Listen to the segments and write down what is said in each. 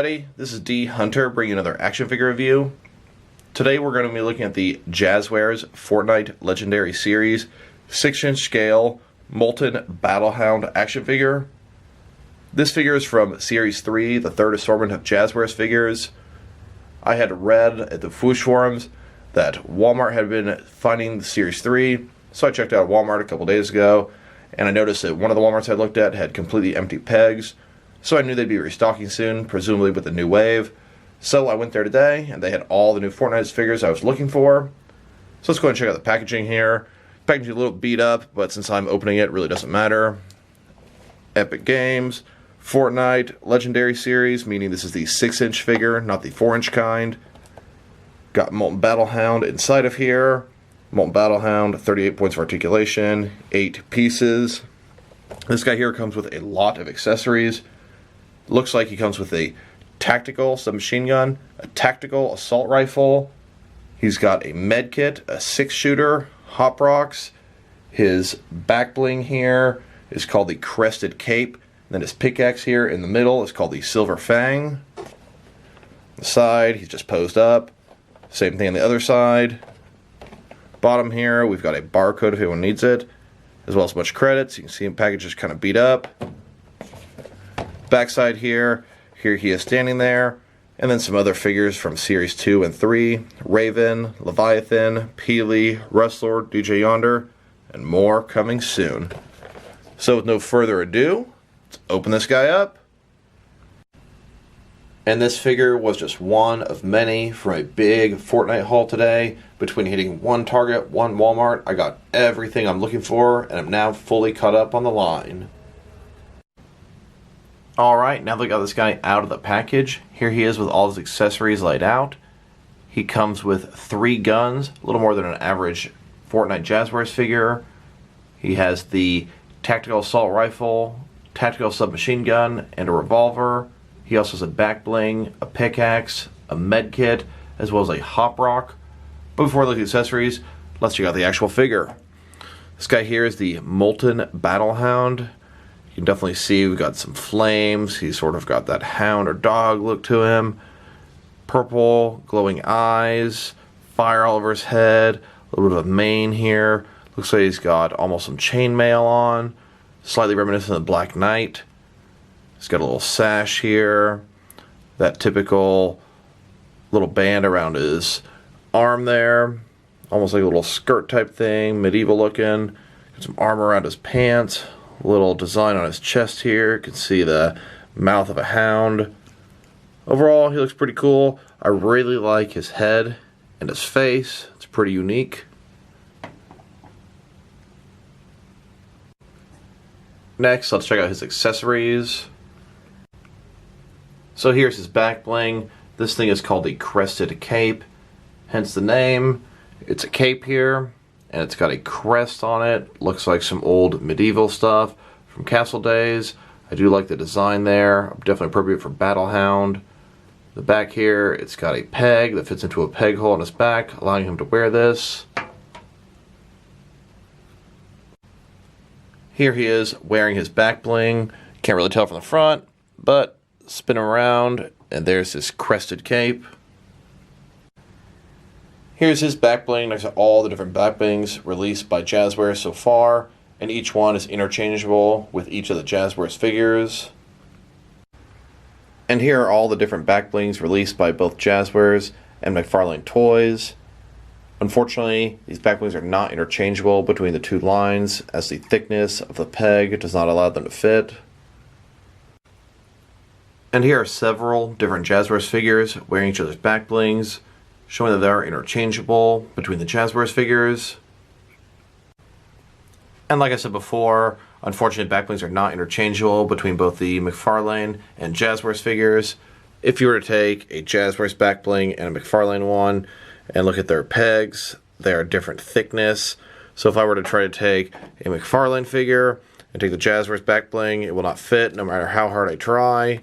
everybody, this is D Hunter bringing another action figure review. Today we're going to be looking at the Jazwares Fortnite Legendary Series 6-inch scale Molten Battle Hound action figure. This figure is from Series 3, the third assortment of Jazwares figures. I had read at the Foosh forums that Walmart had been finding the Series 3, so I checked out Walmart a couple days ago, and I noticed that one of the Walmarts I looked at had completely empty pegs. So I knew they'd be restocking soon, presumably with the new wave. So I went there today, and they had all the new Fortnite figures I was looking for. So let's go ahead and check out the packaging here. Packaging a little beat up, but since I'm opening it, it really doesn't matter. Epic Games, Fortnite Legendary Series, meaning this is the 6-inch figure, not the 4-inch kind. Got Molten Battle Hound inside of here. Molten Battle Hound, 38 points of articulation, 8 pieces. This guy here comes with a lot of accessories. Looks like he comes with a tactical submachine gun, a tactical assault rifle. He's got a med kit, a 6-shooter, hop rocks. His back bling here is called the Crested Cape. And then his pickaxe here in the middle is called the Silver Fang. The side, he's just posed up. Same thing on the other side. Bottom here, we've got a barcode if anyone needs it, as well as a bunch of credits. You can see the package is kind of beat up. Backside here he is standing there, and then some other figures from Series 2 and 3, Raven, Leviathan, Peely, Rustlord, DJ Yonder, and more coming soon. So with no further ado, let's open this guy up. And this figure was just one of many from a big Fortnite haul today. Between hitting one Target, one Walmart, I got everything I'm looking for, and I'm now fully caught up on the line. Alright, now that we got this guy out of the package, here he is with all his accessories laid out. He comes with 3 guns, a little more than an average Fortnite Jazwares figure. He has the tactical assault rifle, tactical submachine gun, and a revolver. He also has a back bling, a pickaxe, a med kit, as well as a hop rock. But before we look at the accessories, let's check out the actual figure. This guy here is the Molten Battle Hound. You can definitely see we've got some flames. He's sort of got that hound or dog look to him. Purple, glowing eyes, fire all over his head, a little bit of a mane here. Looks like he's got almost some chainmail on, slightly reminiscent of Black Knight. He's got a little sash here, that typical little band around his arm there, almost like a little skirt type thing, medieval looking. Got some armor around his pants. Little design on his chest here. You can see the mouth of a hound. Overall, he looks pretty cool. I really like his head and his face. It's pretty unique. Next, let's check out his accessories. So here's his back bling. This thing is called the Crested Cape, hence the name. It's a cape here, and it's got a crest on it. Looks like some old medieval stuff from castle days. I do like the design there. Definitely appropriate for Battle Hound. The back here, it's got a peg that fits into a peg hole on his back, allowing him to wear this. Here he is wearing his back bling. Can't really tell from the front, but spin him around, and there's his crested cape. Here's his back bling next to all the different back blings released by Jazwares so far, and each one is interchangeable with each of the Jazwares figures. And here are all the different back blings released by both Jazwares and McFarlane Toys. Unfortunately, these back blings are not interchangeable between the two lines, as the thickness of the peg does not allow them to fit. And here are several different Jazwares figures wearing each other's back blings, showing that they are interchangeable between the Jazwares figures. And like I said before, unfortunately backblings are not interchangeable between both the McFarlane and Jazwares figures. If you were to take a Jazwares backbling and a McFarlane one and look at their pegs, they are different thickness. So if I were to try to take a McFarlane figure and take the Jazwares backbling, it will not fit no matter how hard I try.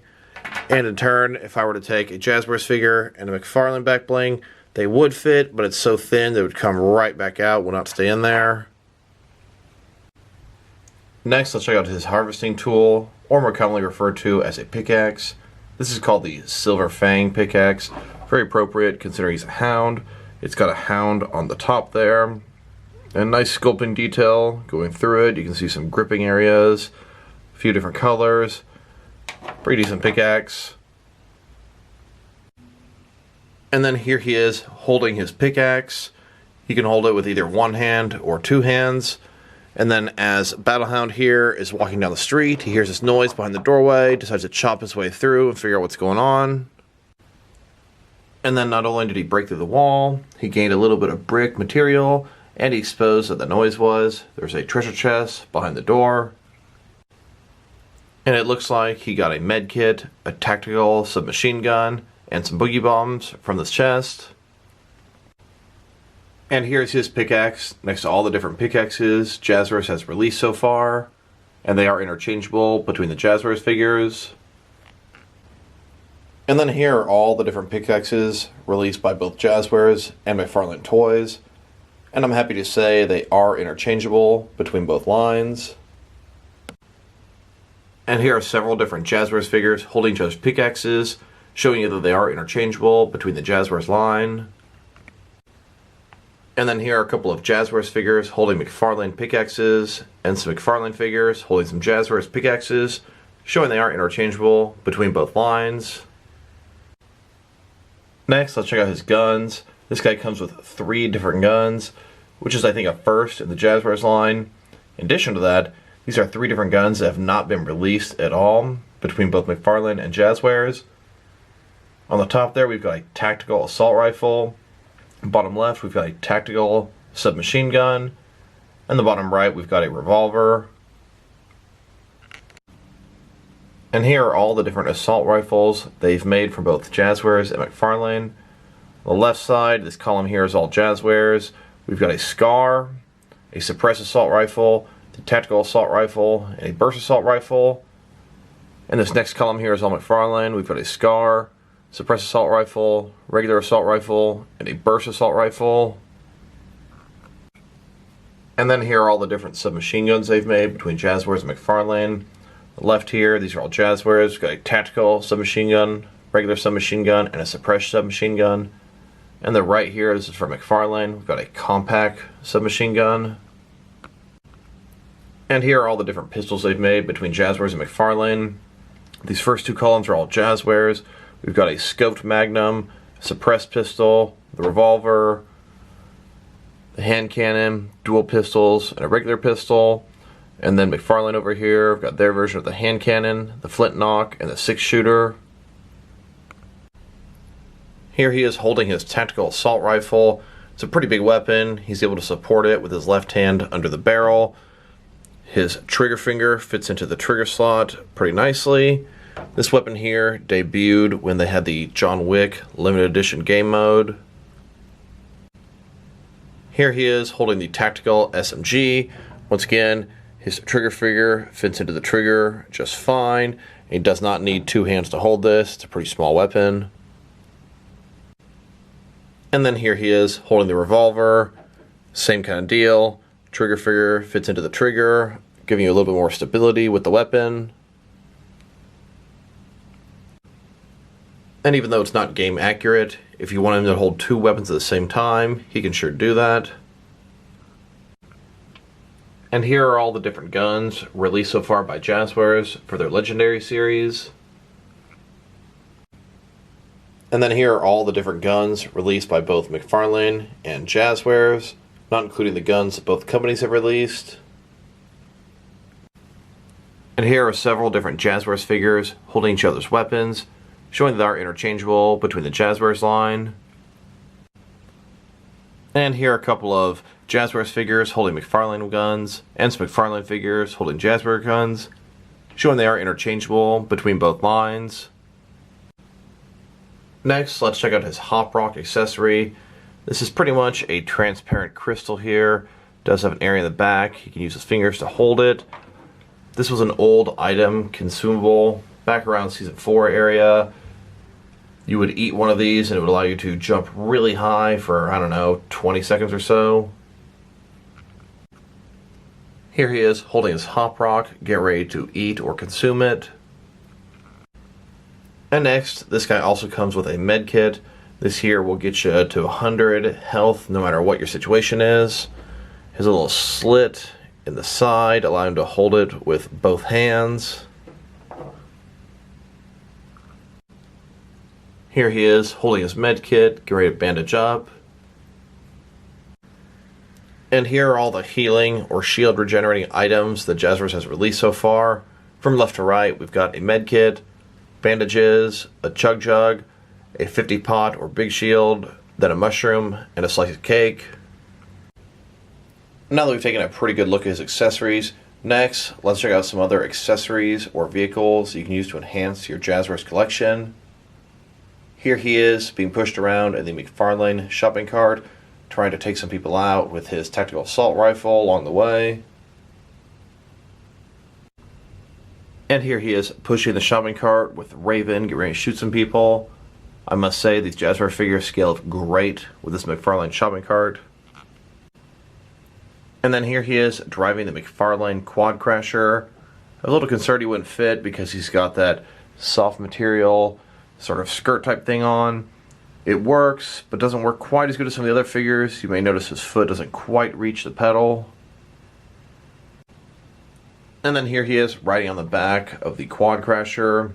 And in turn, if I were to take a Jazwares figure and a McFarlane backbling, they would fit, but it's so thin they would come right back out, will not stay in there. Next, let's check out his harvesting tool, or more commonly referred to as a pickaxe. This is called the Silver Fang pickaxe. Very appropriate considering he's a hound. It's got a hound on the top there. And nice sculpting detail going through it. You can see some gripping areas, a few different colors. Pretty decent pickaxe. And then here he is holding his pickaxe. He can hold it with either one hand or two hands. And then as Battle Hound here is walking down the street, he hears this noise behind the doorway, decides to chop his way through and figure out what's going on. And then not only did he break through the wall, he gained a little bit of brick material, and he exposed that the noise was. There's a treasure chest behind the door. And it looks like he got a med kit, a tactical submachine gun, and some boogie bombs from this chest. And here's his pickaxe next to all the different pickaxes Jazwares has released so far. And they are interchangeable between the Jazwares figures. And then here are all the different pickaxes released by both Jazwares and McFarlane Toys. And I'm happy to say they are interchangeable between both lines. And here are several different Jazwares figures holding each other's pickaxes, showing you that they are interchangeable between the Jazwares line. And then here are a couple of Jazwares figures holding McFarlane pickaxes, and some McFarlane figures holding some Jazwares pickaxes, showing they are interchangeable between both lines. Next, let's check out his guns. This guy comes with 3 different guns, which is I think a first in the Jazwares line. In addition to that, these are 3 different guns that have not been released at all between both McFarlane and Jazwares. On the top there, we've got a tactical assault rifle. Bottom left, we've got a tactical submachine gun. And the bottom right, we've got a revolver. And here are all the different assault rifles they've made for both Jazwares and McFarlane. On the left side, this column here is all Jazwares. We've got a Scar, a suppressed assault rifle, the tactical assault rifle, and a burst assault rifle. And this next column here is all McFarlane. We've got a Scar, suppressed assault rifle, regular assault rifle, and a burst assault rifle. And then here are all the different submachine guns they've made between Jazwares and McFarlane. The left here, these are all Jazwares. We've got a tactical submachine gun, regular submachine gun, and a suppressed submachine gun. And the right here, this is for McFarlane. We've got a compact submachine gun. And here are all the different pistols they've made between Jazwares and McFarlane. These first 2 columns are all Jazwares. We've got a scoped magnum, suppressed pistol, the revolver, the hand cannon, dual pistols, and a regular pistol. And then McFarlane over here, we've got their version of the hand cannon, the flintlock, and the 6-shooter. Here he is holding his tactical assault rifle. It's a pretty big weapon. He's able to support it with his left hand under the barrel. His trigger finger fits into the trigger slot pretty nicely. This weapon here debuted when they had the John Wick limited edition game mode. Here he is holding the tactical SMG. Once again, his trigger finger fits into the trigger just fine. He does not need 2 hands to hold this. It's a pretty small weapon. And then here he is holding the revolver. Same kind of deal. Trigger finger fits into the trigger, giving you a little bit more stability with the weapon. And even though it's not game accurate, if you want him to hold 2 weapons at the same time, he can sure do that. And here are all the different guns released so far by Jazwares for their Legendary Series. And then here are all the different guns released by both McFarlane and Jazwares, not including the guns that both companies have released. And here are several different Jazwares figures holding each other's weapons, showing that they are interchangeable between the Jazwares line. And here are a couple of Jazwares figures holding McFarlane guns, and some McFarlane figures holding Jazwares guns, showing they are interchangeable between both lines. Next, let's check out his Hop Rock accessory. This is pretty much a transparent crystal here. It does have an area in the back. He can use his fingers to hold it. This was an old item, consumable, back around Season 4 area. You would eat one of these and it would allow you to jump really high for, I don't know, 20 seconds or so. Here he is holding his Hop Rock, getting ready to eat or consume it. And next, this guy also comes with a med kit. This here will get you to 100 health no matter what your situation is. Has a little slit in the side, allowing him to hold it with both hands. Here he is holding his med kit, getting ready to bandage up. And here are all the healing or shield regenerating items that Jazwares has released so far. From left to right, we've got a med kit, bandages, a chug jug, a 50 pot or big shield, then a mushroom, and a slice of cake. Now that we've taken a pretty good look at his accessories, next, let's check out some other accessories or vehicles you can use to enhance your Jazwares collection. Here he is, being pushed around in the McFarlane shopping cart, trying to take some people out with his tactical assault rifle along the way. And here he is pushing the shopping cart with Raven, getting ready to shoot some people. I must say, these Jazwares figures scaled great with this McFarlane shopping cart. And then here he is driving the McFarlane Quad Crasher. I'm a little concerned he wouldn't fit because he's got that soft material sort of skirt type thing on. It works, but doesn't work quite as good as some of the other figures. You may notice his foot doesn't quite reach the pedal. And then here he is riding on the back of the Quad Crasher,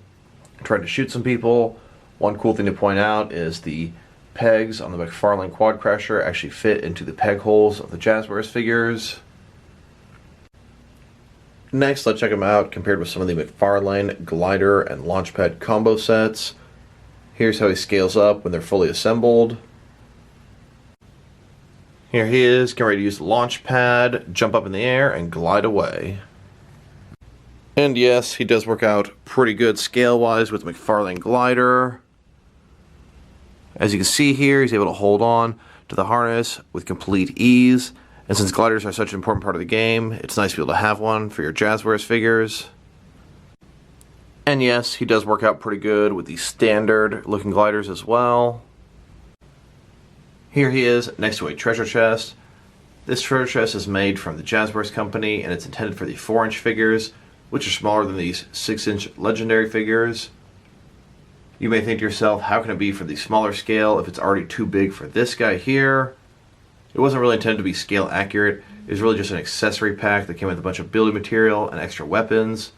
trying to shoot some people. One cool thing to point out is the pegs on the McFarlane Quad Crasher actually fit into the peg holes of the Jazwares figures. Next, let's check them out compared with some of the McFarlane glider and launchpad combo sets. Here's how he scales up when they're fully assembled. Here he is, getting ready to use the launch pad, jump up in the air, and glide away. And yes, he does work out pretty good scale-wise with the McFarlane glider. As you can see here, he's able to hold on to the harness with complete ease. And since gliders are such an important part of the game, it's nice to be able to have one for your Jazwares figures. And yes, he does work out pretty good with the standard looking gliders as well. Here he is next to a treasure chest. This treasure chest is made from the Jazwares company and it's intended for the 4-inch figures, which are smaller than these 6-inch legendary figures. You may think to yourself, how can it be for the smaller scale if it's already too big for this guy here? It wasn't really intended to be scale accurate. It was really just an accessory pack that came with a bunch of building material and extra weapons.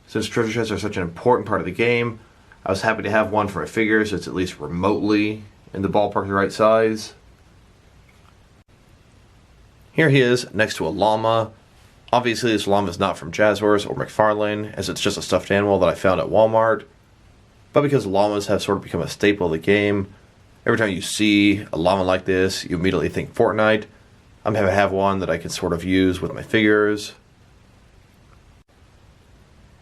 Since treasure chests are such an important part of the game, I was happy to have one for my figures that's at least remotely in the ballpark the right size. Here he is next to a llama. Obviously this llama is not from Jazwares or McFarlane, as it's just a stuffed animal that I found at Walmart. But because llamas have sort of become a staple of the game, every time you see a llama like this, you immediately think Fortnite. I'm happy to have one that I can sort of use with my figures.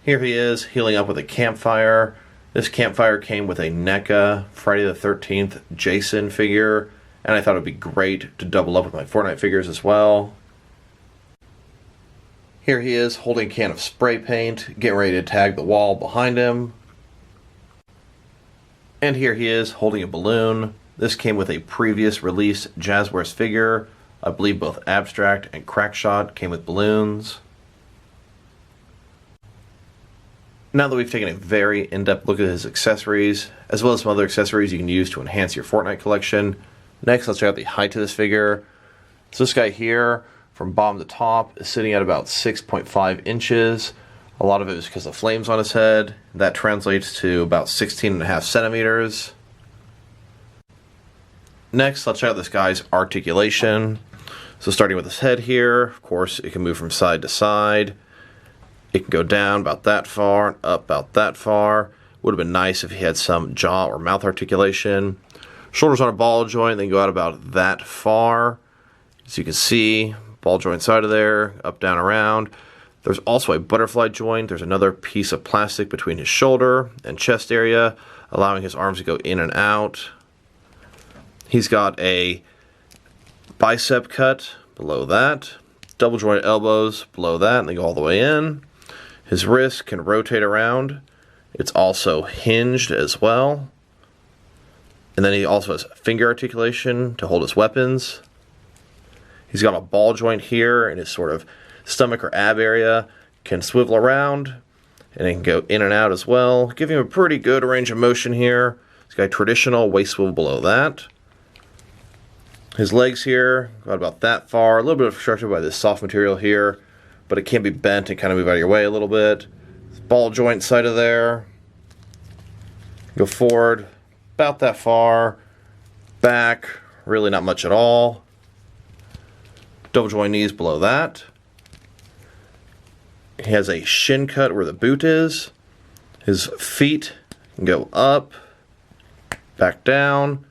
Here he is, healing up with a campfire. This campfire came with a NECA Friday the 13th Jason figure, and I thought it would be great to double up with my Fortnite figures as well. Here he is, holding a can of spray paint, getting ready to tag the wall behind him. And here he is, holding a balloon. This came with a previous release Jazwares figure. I believe both Abstract and Crackshot came with balloons. Now that we've taken a very in-depth look at his accessories, as well as some other accessories you can use to enhance your Fortnite collection, next let's check out the height of this figure. So this guy here, from bottom to top, is sitting at about 6.5 inches. A lot of it is because of flames on his head. That translates to about 16.5 centimeters. Next, let's check out this guy's articulation. So starting with his head here, of course, it can move from side to side. It can go down about that far, and up about that far. Would have been nice if he had some jaw or mouth articulation. Shoulders on a ball joint, they go out about that far. As you can see, ball joint side of there, up, down, around. There's also a butterfly joint. There's another piece of plastic between his shoulder and chest area, allowing his arms to go in and out. He's got a bicep cut below that, double jointed elbows below that, and they go all the way in. His wrist can rotate around. It's also hinged as well. And then he also has finger articulation to hold his weapons. He's got a ball joint here in his sort of stomach or ab area, can swivel around, and it can go in and out as well, giving him a pretty good range of motion here. He's got a traditional waist swivel below that. His legs here got about that far, a little bit obstructed by this soft material here, but it can be bent and kind of move out of your way a little bit. Ball joint side of there. Go forward about that far. Back, really not much at all. Double joint knees below that. He has a shin cut where the boot is. His feet can go up, back down.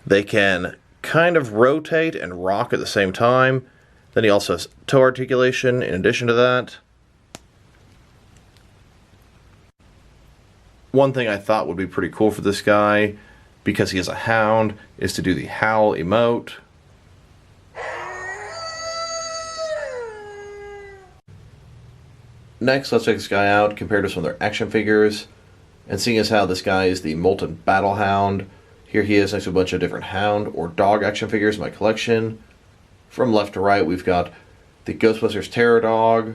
They can kind of rotate and rock at the same time. Then he also has toe articulation in addition to that. One thing I thought would be pretty cool for this guy, because he is a hound, is to do the howl emote. Next, let's check this guy out compared to some of their action figures. And seeing as how this guy is the Molten Battle Hound, here he is next to a bunch of different hound or dog action figures in my collection. From left to right, we've got the Ghostbusters Terror Dog,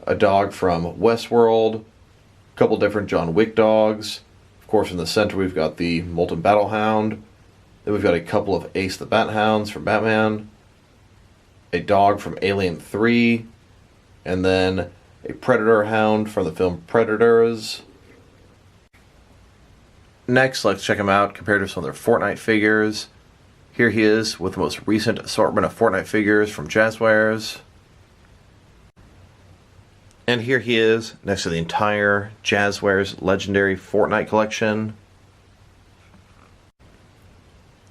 a dog from Westworld, a couple different John Wick dogs. Of course, in the center, we've got the Molten Battle Hound. Then we've got a couple of Ace the Bat Hounds from Batman, a dog from Alien 3, and then a Predator Hound from the film Predators. Next, let's check him out compared to some of their Fortnite figures. Here he is with the most recent assortment of Fortnite figures from Jazwares. And here he is next to the entire Jazwares Legendary Frotnite collection.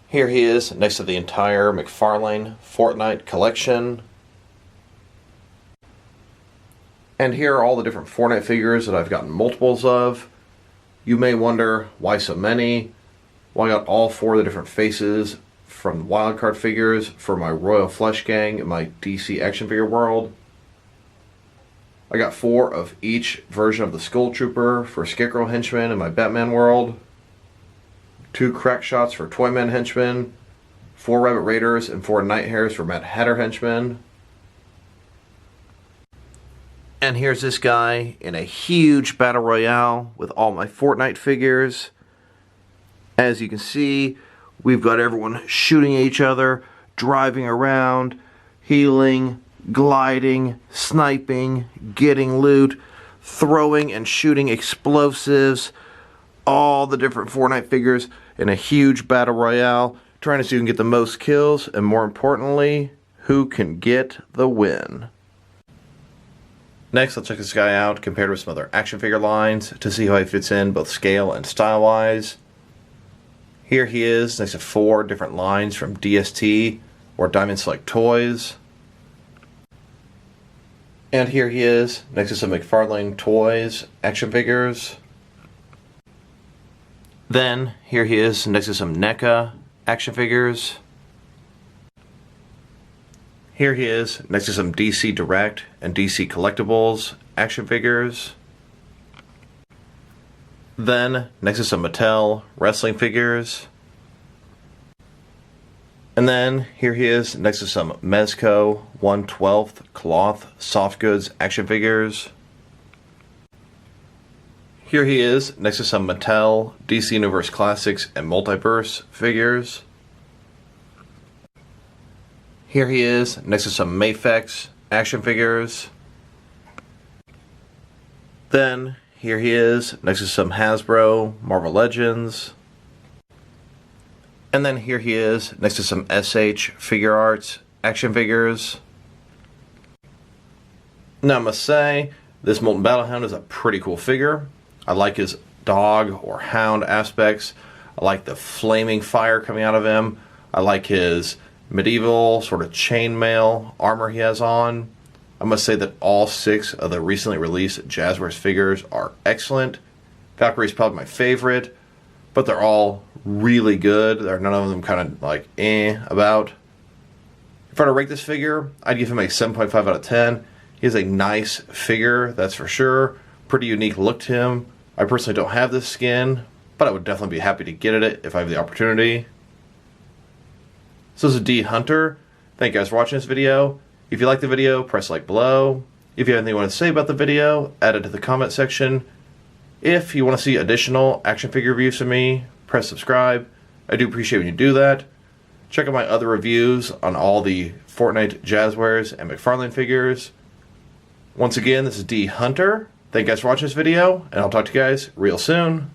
Here he is next to the entire McFarlane Frotnite collection. And here are all the different Fortnite figures that I've gotten multiples of. You may wonder, why so many? Well, I got all 4 of the different faces from wildcard figures for my Royal Flush Gang in my DC action figure world. I got 4 of each version of the Skull Trooper for Scarecrow Henchman in my Batman world. 2 crack shots for Toyman Henchmen. 4 Rabbit Raiders and 4 Night Hares for Mad Hatter Henchmen. And here's this guy in a huge battle royale with all my Fortnite figures. As you can see, we've got everyone shooting at each other, driving around, healing, gliding, sniping, getting loot, throwing and shooting explosives. All the different Fortnite figures in a huge battle royale, trying to see who can get the most kills, and more importantly, who can get the win. Next, let's check this guy out compared with some other action figure lines to see how he fits in both scale and style-wise. Here he is next to 4 different lines from DST or Diamond Select Toys. And here he is next to some McFarlane Toys action figures. Then, here he is next to some NECA action figures. Here he is next to some DC Direct and DC Collectibles action figures. Then, next to some Mattel wrestling figures. And then, here he is next to some Mezco 1/12 cloth soft goods action figures. Here he is next to some Mattel DC Universe Classics and Multiverse figures. Here he is next to some Mafex action figures. Then, here he is next to some Hasbro Marvel Legends. And then here he is next to some SH Figure Arts action figures. Now I must say, this Molten Battle Hound is a pretty cool figure. I like his dog or hound aspects. I like the flaming fire coming out of him. I like his medieval sort of chainmail armor he has on. I must say that all 6 of the recently released Jazwares figures are excellent. Valkyrie's probably my favorite, but they're all really good. There are none of them kind of like about. If I were to rate this figure, I'd give him a 7.5 out of 10. He has a nice figure, that's for sure. Pretty unique look to him. I personally don't have this skin, but I would definitely be happy to get it if I have the opportunity. So this is D Hunter. Thank you guys for watching this video. If you like the video, press like below. If you have anything you want to say about the video, add it to the comment section. If you want to see additional action figure reviews from me, press subscribe. I do appreciate when you do that. Check out my other reviews on all the Fortnite, Jazwares, and McFarlane figures. Once again, this is D Hunter. Thank you guys for watching this video, and I'll talk to you guys real soon.